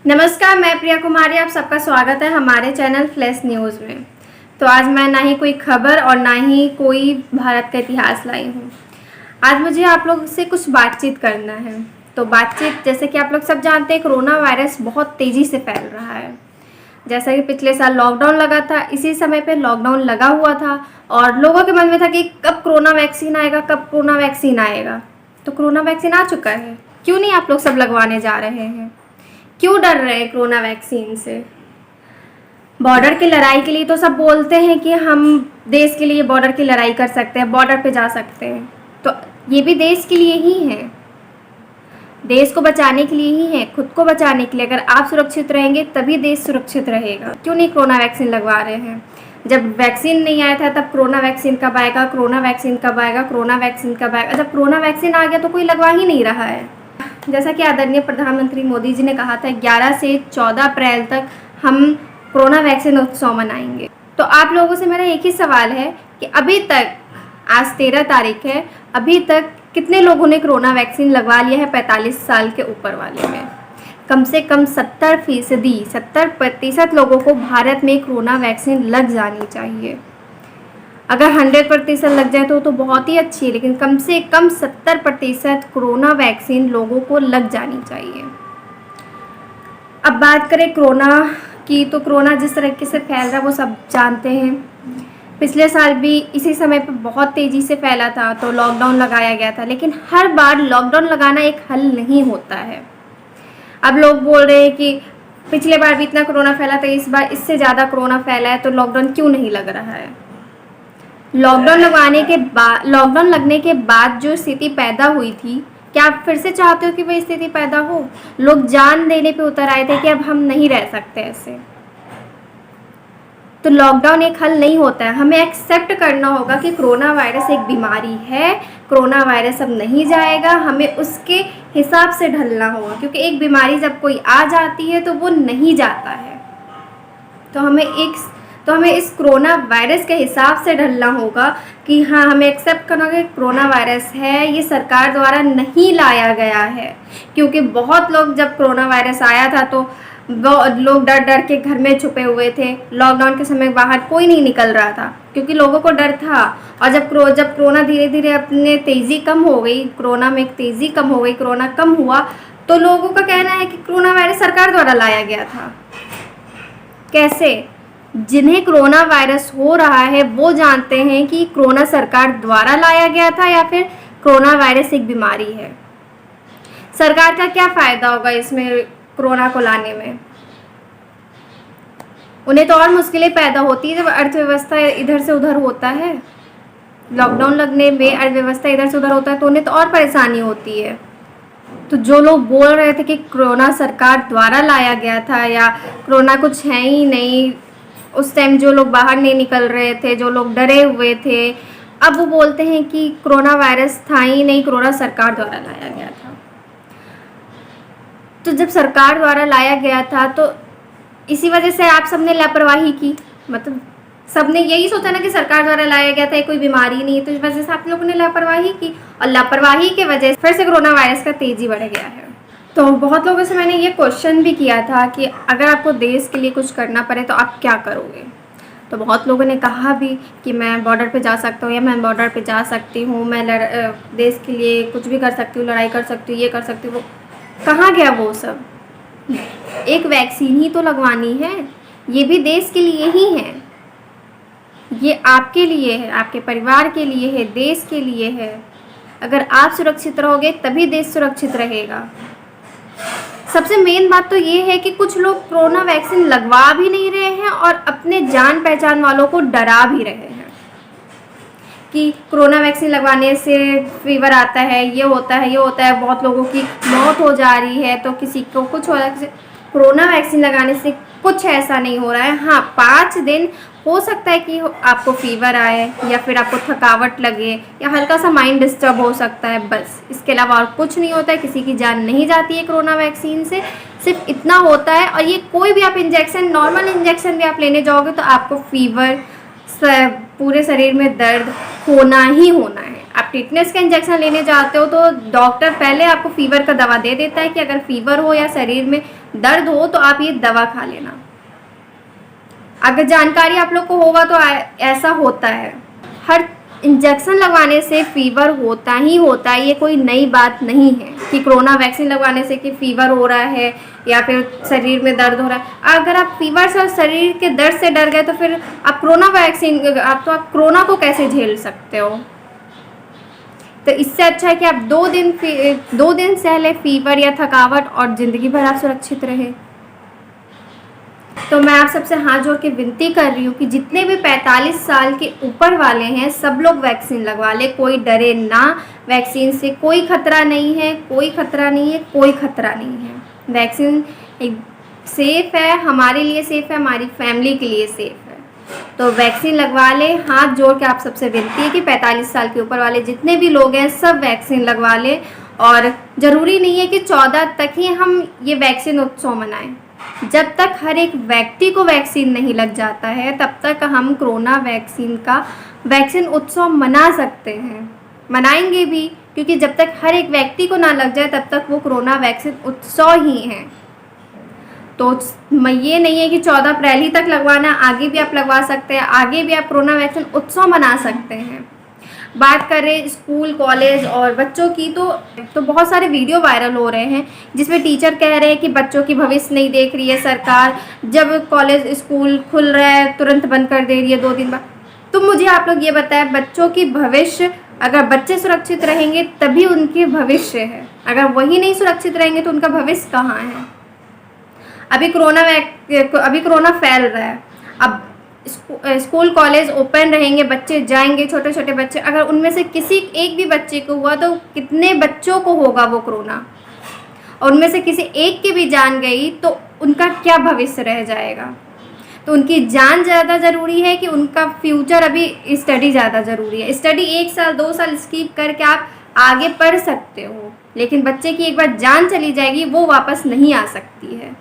नमस्कार, मैं प्रिया कुमारी। आप सबका स्वागत है हमारे चैनल फ्लैश न्यूज़ में। तो आज मैं ना ही कोई खबर और ना ही कोई भारत का इतिहास लाई हूँ। आज मुझे आप लोग से कुछ बातचीत करना है। तो बातचीत, जैसे कि आप लोग सब जानते हैं, कोरोना वायरस बहुत तेज़ी से फैल रहा है। जैसा कि पिछले साल लॉकडाउन लगा था, इसी समय पे लॉकडाउन लगा हुआ था और लोगों के मन में था कि कब कोरोना वैक्सीन आएगा, कब कोरोना वैक्सीन आएगा। तो कोरोना वैक्सीन आ चुका है। क्यों नहीं आप लोग सब लगवाने जा रहे हैं? क्यों डर रहे हैं कोरोना वैक्सीन से? बॉर्डर की लड़ाई के लिए तो सब बोलते हैं कि हम देश के लिए बॉर्डर की लड़ाई कर सकते हैं, बॉर्डर पे जा सकते हैं। तो ये भी देश के लिए ही है, देश को बचाने के लिए ही है, खुद को बचाने के लिए। अगर आप सुरक्षित रहेंगे तभी देश सुरक्षित रहेगा। क्यों नहीं कोरोना वैक्सीन लगवा रहे हैं? जब वैक्सीन नहीं आया था तब कोरोना वैक्सीन कब आएगा, कोरोना वैक्सीन कब आएगा, कोरोना वैक्सीन कब आएगा। जब कोरोना वैक्सीन आ गया तो कोई लगवा ही नहीं रहा है। जैसा कि आदरणीय प्रधानमंत्री मोदी जी ने कहा था, 11 से 14 अप्रैल तक हम कोरोना वैक्सीन उत्सव मनाएंगे। तो आप लोगों से मेरा एक ही सवाल है कि अभी तक, आज 13 तारीख है, अभी तक कितने लोगों ने कोरोना वैक्सीन लगवा लिया है 45 साल के ऊपर वाले में? कम से कम 70% लोगों को भारत में कोरोना वैक्सीन लग जानी चाहिए। अगर 100% लग जाए तो बहुत ही अच्छी है, लेकिन कम से कम 70% कोरोना वैक्सीन लोगों को लग जानी चाहिए। अब बात करें कोरोना की, तो कोरोना जिस तरीके से फैल रहा है वो सब जानते हैं। पिछले साल भी इसी समय पर बहुत तेज़ी से फैला था तो लॉकडाउन लगाया गया था, लेकिन हर बार लॉकडाउन लगाना एक हल नहीं होता है। अब लोग बोल रहे हैं कि पिछले बार भी इतना कोरोना फैला था, इस बार इससे ज़्यादा कोरोना फैला है तो लॉकडाउन क्यों नहीं लग रहा है? लॉकडाउन लगने के बाद जो स्थिति पैदा हुई थी, क्या आप फिर से चाहते हो कि वही स्थिति पैदा हो? लोग जान देने पे उतर आए थे कि अब हम नहीं रह सकते ऐसे। तो लॉकडाउन एक हल नहीं होता है। हमें एक्सेप्ट करना होगा कि कोरोना वायरस एक बीमारी है, कोरोना वायरस अब नहीं जाएगा, हमें उसके हिसाब से ढलना होगा। क्योंकि एक बीमारी जब कोई आ जाती है तो वो नहीं जाता है। तो हमें इस कोरोना वायरस के हिसाब से ढलना होगा कि हाँ, हमें एक्सेप्ट करना होगा कि कोरोना वायरस है, ये सरकार द्वारा नहीं लाया गया है। क्योंकि बहुत लोग, जब कोरोना वायरस आया था तो लोग डर डर के घर में छुपे हुए थे। लॉकडाउन के समय बाहर कोई नहीं निकल रहा था क्योंकि लोगों को डर था। और जब कोरोना धीरे धीरे अपने तेज़ी कम हो गई, कोरोना में तेज़ी कम हो गई, कोरोना कम हुआ, तो लोगों का कहना है कि कोरोना वायरस सरकार द्वारा लाया गया था। कैसे? जिन्हें कोरोना वायरस हो रहा है वो जानते हैं कि कोरोना सरकार द्वारा लाया गया था या फिर कोरोना वायरस एक बीमारी है। सरकार का क्या फ़ायदा होगा इसमें कोरोना को लाने में? उन्हें तो और मुश्किलें पैदा होती है जब अर्थव्यवस्था इधर से उधर होता है। लॉकडाउन लगने में अर्थव्यवस्था इधर से उधर होता है तो उन्हें तो और परेशानी होती है। तो जो लोग बोल रहे थे कि कोरोना सरकार द्वारा लाया गया था या कोरोना कुछ है ही नहीं, उस टाइम जो लोग बाहर नहीं निकल रहे थे, जो लोग डरे हुए थे, अब वो बोलते हैं कि कोरोना वायरस था ही नहीं, कोरोना सरकार द्वारा लाया गया था। तो जब सरकार द्वारा लाया गया था तो इसी वजह से आप सबने लापरवाही की। मतलब सबने यही सोचा ना कि सरकार द्वारा लाया गया था, कोई बीमारी नहीं, तो इस वजह से आप लोगों ने लापरवाही की और लापरवाही के वजह से फिर से कोरोना वायरस का तेज़ी बढ़ गया है। तो बहुत लोगों से मैंने ये क्वेश्चन भी किया था कि अगर आपको देश के लिए कुछ करना पड़े तो आप क्या करोगे? तो बहुत लोगों ने कहा भी कि मैं बॉर्डर पे जा सकता हूँ या मैं बॉर्डर पे जा सकती हूँ, मैं देश के लिए कुछ भी कर सकती हूँ, लड़ाई कर सकती हूँ, ये कर सकती हूँ। वो कहाँ गया वो सब? एक वैक्सीन ही तो लगवानी है, ये भी देश के लिए ही है, ये आपके लिए है, आपके परिवार के लिए है, देश के लिए है। अगर आप सुरक्षित रहोगे तभी देश सुरक्षित रहेगा। सबसे मेन बात तो ये है कि कुछ लोग कोरोना वैक्सीन लगवा भी नहीं रहे हैं और अपने जान पहचान वालों को डरा भी रहे हैं कि कोरोना वैक्सीन लगवाने से फीवर आता है, ये होता है, ये होता है, बहुत लोगों की मौत हो जा रही है, तो किसी को कुछ हो रहा है। कोरोना वैक्सीन लगाने से कुछ ऐसा नहीं हो रहा है। हाँ, 5 दिन हो सकता है कि आपको फीवर आए या फिर आपको थकावट लगे या हल्का सा माइंड डिस्टर्ब हो सकता है, बस। इसके अलावा और कुछ नहीं होता है। किसी की जान नहीं जाती है कोरोना वैक्सीन से, सिर्फ इतना होता है। और ये कोई भी आप इंजेक्शन, नॉर्मल इंजेक्शन भी आप लेने जाओगे तो आपको फीवर, पूरे शरीर में दर्द होना ही होना है। आप टिटनेस का इंजेक्शन लेने जाते हो तो डॉक्टर पहले आपको फीवर का दवा दे देता है कि अगर फीवर हो या शरीर में दर्द हो तो आप ये दवा खा लेना। अगर जानकारी आप लोग को होगा तो ऐसा होता है, हर इंजेक्शन लगवाने से फीवर होता ही होता है, ये कोई नई बात नहीं है कि कोरोना वैक्सीन लगवाने से कि फीवर हो रहा है या फिर शरीर में दर्द हो रहा है। अगर आप फीवर से और शरीर के दर्द से डर गए तो फिर आप कोरोना वैक्सीन आप कोरोना को कैसे झेल सकते हो। तो इससे अच्छा है कि आप 2 दिन सहले फीवर या थकावट और ज़िंदगी भर आप सुरक्षित रहे। तो मैं आप सबसे हाथ जोड़ के विनती कर रही हूँ कि जितने भी 45 साल के ऊपर वाले हैं सब लोग वैक्सीन लगवा ले, कोई डरे ना। वैक्सीन से कोई खतरा नहीं है, कोई खतरा नहीं है, कोई खतरा नहीं है। वैक्सीन एक सेफ़ है, हमारे लिए सेफ़ है, हमारी फैमिली के लिए सेफ़ है। तो वैक्सीन लगवा ले। हाथ जोड़ के आप सबसे विनती है कि 45 साल के ऊपर वाले जितने भी लोग हैं सब वैक्सीन लगवा ले। और ज़रूरी नहीं है कि 14 तक ही हम ये वैक्सीन उत्सव मनाएं। जब तक हर एक व्यक्ति को वैक्सीन नहीं लग जाता है तब तक हम कोरोना वैक्सीन उत्सव मना सकते हैं, मनाएंगे भी, क्योंकि जब तक हर एक व्यक्ति को ना लग जाए तब तक वो कोरोना वैक्सीन उत्सव ही है। तो ये नहीं है कि 14 अप्रैल ही तक लगवाना, आगे भी आप लगवा सकते हैं, आगे भी आप कोरोना वैक्सीन उत्सव मना सकते हैं। बात करें स्कूल कॉलेज और बच्चों की तो बहुत सारे वीडियो वायरल हो रहे हैं जिसमें टीचर कह रहे हैं कि बच्चों की भविष्य नहीं देख रही है सरकार, जब कॉलेज स्कूल खुल रहा है तुरंत बंद कर दे रही है 2 दिन बाद। तो मुझे आप लोग ये बताएं, बच्चों की भविष्य, अगर बच्चे सुरक्षित रहेंगे तभी उनके भविष्य है, अगर वही नहीं सुरक्षित रहेंगे तो उनका भविष्य कहाँ है। अभी कोरोना फैल रहा है, अब स्कूल कॉलेज ओपन रहेंगे, बच्चे जाएंगे, छोटे छोटे बच्चे, अगर उनमें से किसी एक भी बच्चे को हुआ तो कितने बच्चों को होगा वो कोरोना, और उनमें से किसी एक की भी जान गई तो उनका क्या भविष्य रह जाएगा। तो उनकी जान ज़्यादा ज़रूरी है कि उनका फ्यूचर, अभी स्टडी ज़्यादा ज़रूरी है। स्टडी 1 साल 2 साल स्किप करके आप आगे पढ़ सकते हो, लेकिन बच्चे की एक बार जान चली जाएगी वो वापस नहीं आ सकती है।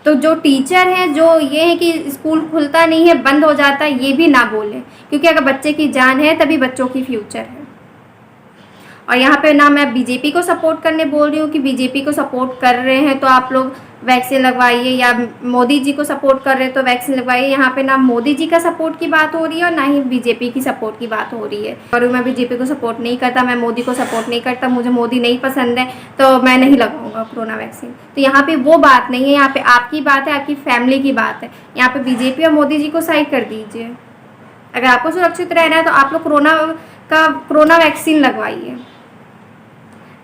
तो जो टीचर हैं जो ये है कि स्कूल खुलता नहीं है बंद हो जाता है, ये भी ना बोलें, क्योंकि अगर बच्चे की जान है तभी बच्चों की फ्यूचर है। और यहाँ पे ना मैं बीजेपी को सपोर्ट करने बोल रही हूँ कि बीजेपी को सपोर्ट कर रहे हैं तो आप लोग वैक्सीन लगवाइए, या मोदी जी को सपोर्ट कर रहे हैं तो वैक्सीन लगवाइए। यहाँ पे ना मोदी जी का सपोर्ट की बात हो रही है और ना ही बीजेपी की सपोर्ट की बात हो रही है। और मैं बीजेपी को सपोर्ट नहीं करता, मैं मोदी को सपोर्ट नहीं करता, मुझे मोदी नहीं पसंद है तो मैं नहीं लगाऊंगा कोरोना वैक्सीन। तो यहाँ पे वो बात नहीं है, यहाँ पे आपकी बात है, आपकी फैमिली की बात है। यहाँ पे बीजेपी और मोदी जी को साइड कर दीजिए। अगर आपको सुरक्षित रहना है तो आप लोग कोरोना वैक्सीन लगवाइए।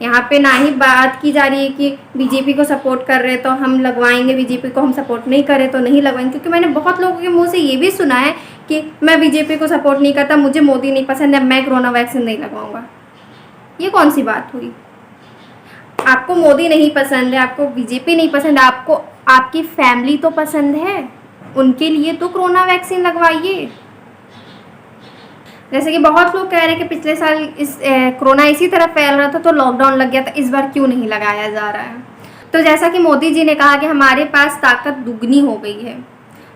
यहाँ पे ना ही बात की जा रही है कि बीजेपी को सपोर्ट कर रहे तो हम लगवाएंगे, बीजेपी को हम सपोर्ट नहीं कर रहे तो नहीं लगवाएंगे। क्योंकि मैंने बहुत लोगों के मुंह से ये भी सुना है कि मैं बीजेपी को सपोर्ट नहीं करता, मुझे मोदी नहीं पसंद है, मैं कोरोना वैक्सीन नहीं लगवाऊंगा। ये कौन सी बात हुई। आपको मोदी नहीं पसंद है, आपको बीजेपी नहीं पसंद है, आपको आपकी फैमिली तो पसंद है, उनके लिए तो कोरोना वैक्सीन लगवाइए। जैसे कि बहुत लोग कह रहे हैं कि पिछले साल कोरोना इसी तरह फैल रहा था तो लॉकडाउन लग गया था, इस बार क्यों नहीं लगाया जा रहा है। तो जैसा कि मोदी जी ने कहा कि हमारे पास ताकत दुगनी हो गई है,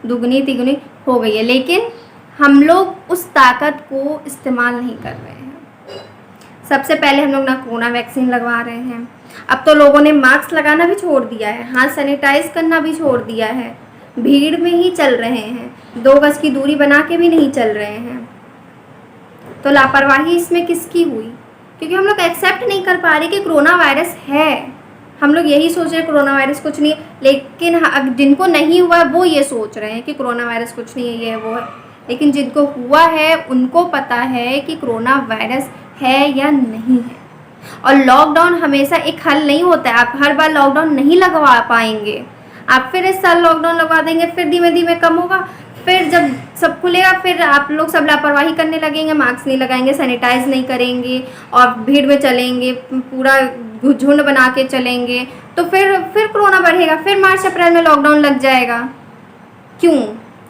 दुगनी तिगुनी हो गई है, लेकिन हम लोग उस ताकत को इस्तेमाल नहीं कर रहे हैं। सबसे पहले हम लोग ना कोरोना वैक्सीन लगवा रहे हैं, अब तो लोगों ने मास्क लगाना भी छोड़ दिया है, हाथ सैनिटाइज करना भी छोड़ दिया है, भीड़ में ही चल रहे हैं, 2 गज की दूरी बना के भी नहीं चल रहे हैं। तो लापरवाही इसमें किसकी हुई, क्योंकि हम लोग एक्सेप्ट नहीं कर पा रहे कि कोरोना वायरस है। हम लोग यही सोच रहे हैं कोरोना वायरस कुछ नहीं है, लेकिन जिनको नहीं हुआ वो ये सोच रहे हैं कि कोरोना वायरस कुछ नहीं है, ये वो है। लेकिन जिनको हुआ है उनको पता है कि कोरोना वायरस है या नहीं है। और लॉकडाउन हमेशा एक हल नहीं होता है, आप हर बार लॉकडाउन नहीं लगवा पाएंगे। आप फिर इस साल लॉकडाउन लगवा देंगे, फिर धीमे धीमे कम होगा, फिर जब सब खुलेगा फिर आप लोग सब लापरवाही करने लगेंगे, मास्क नहीं लगाएंगे, सैनिटाइज नहीं करेंगे और भीड़ में चलेंगे, पूरा झुंड बना के चलेंगे, तो फिर कोरोना बढ़ेगा, फिर मार्च अप्रैल में लॉकडाउन लग जाएगा। क्यों?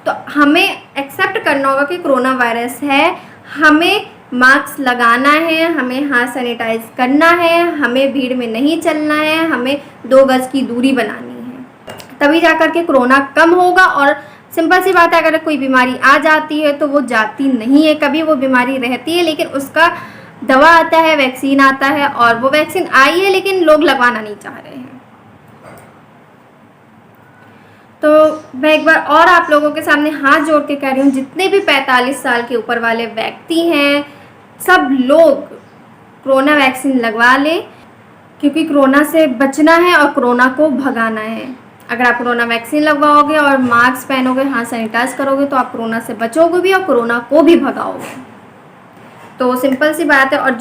तो हमें एक्सेप्ट करना होगा कि कोरोना वायरस है, हमें मास्क लगाना है, हमें हाथ सैनिटाइज करना है, हमें भीड़ में नहीं चलना है, हमें 2 गज की दूरी बनानी है, तभी जाकर के कोरोना कम होगा। और सिंपल सी बात है, अगर कोई बीमारी आ जाती है तो वो जाती नहीं है, कभी वो बीमारी रहती है, लेकिन उसका दवा आता है, वैक्सीन आता है, और वो वैक्सीन आई है लेकिन लोग लगवाना नहीं चाह रहे हैं। तो मैं एक बार और आप लोगों के सामने हाथ जोड़ के कह रही हूँ, जितने भी 45 साल के ऊपर वाले व्यक्ति हैं, सब लोग कोरोना वैक्सीन लगवा लें, क्योंकि कोरोना से बचना है और कोरोना को भगाना है। अगर आप कोरोना वैक्सीन लगवाओगे और मास्क पहनोगे, हाथ सैनिटाइज करोगे, तो आप कोरोना से बचोगे भी और कोरोना को भी भगाओगे। तो सिंपल सी बात है। और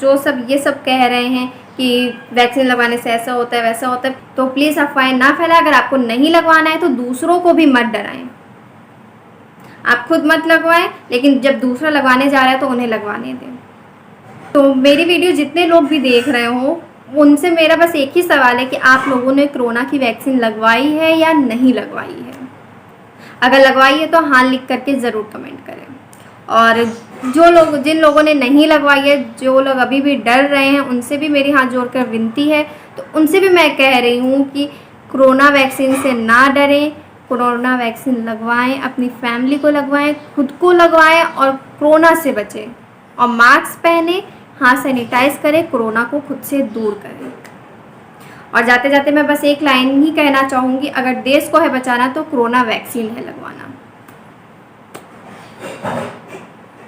जो सब ये सब कह रहे हैं कि वैक्सीन लगवाने से ऐसा होता है वैसा होता है, तो प्लीज़ अफवाहें ना फैलाएं। अगर आपको नहीं लगवाना है तो दूसरों को भी मत डराएं। आप खुद मत लगवाएं, लेकिन जब दूसरा लगवाने जा रहा है तो उन्हें लगवाने दें। तो मेरी वीडियो जितने लोग भी देख रहे हो, उनसे मेरा बस एक ही सवाल है कि आप लोगों ने कोरोना की वैक्सीन लगवाई है या नहीं लगवाई है। अगर लगवाई है तो हाँ लिख करके ज़रूर कमेंट करें। और जिन लोगों ने नहीं लगवाई है, जो लोग अभी भी डर रहे हैं, उनसे भी मेरी हाथ जोड़कर विनती है। तो उनसे भी मैं कह रही हूँ कि कोरोना वैक्सीन से ना डरें, कोरोना वैक्सीन लगवाएं, अपनी फैमिली को लगवाएं, खुद को लगवाएं और कोरोना से बचें। और मास्क पहने, हाथ सैनिटाइज करें, कोरोना को खुद से दूर करें। और जाते जाते मैं बस एक लाइन ही कहना चाहूँगी, अगर देश को है बचाना तो कोरोना वैक्सीन है लगवाना।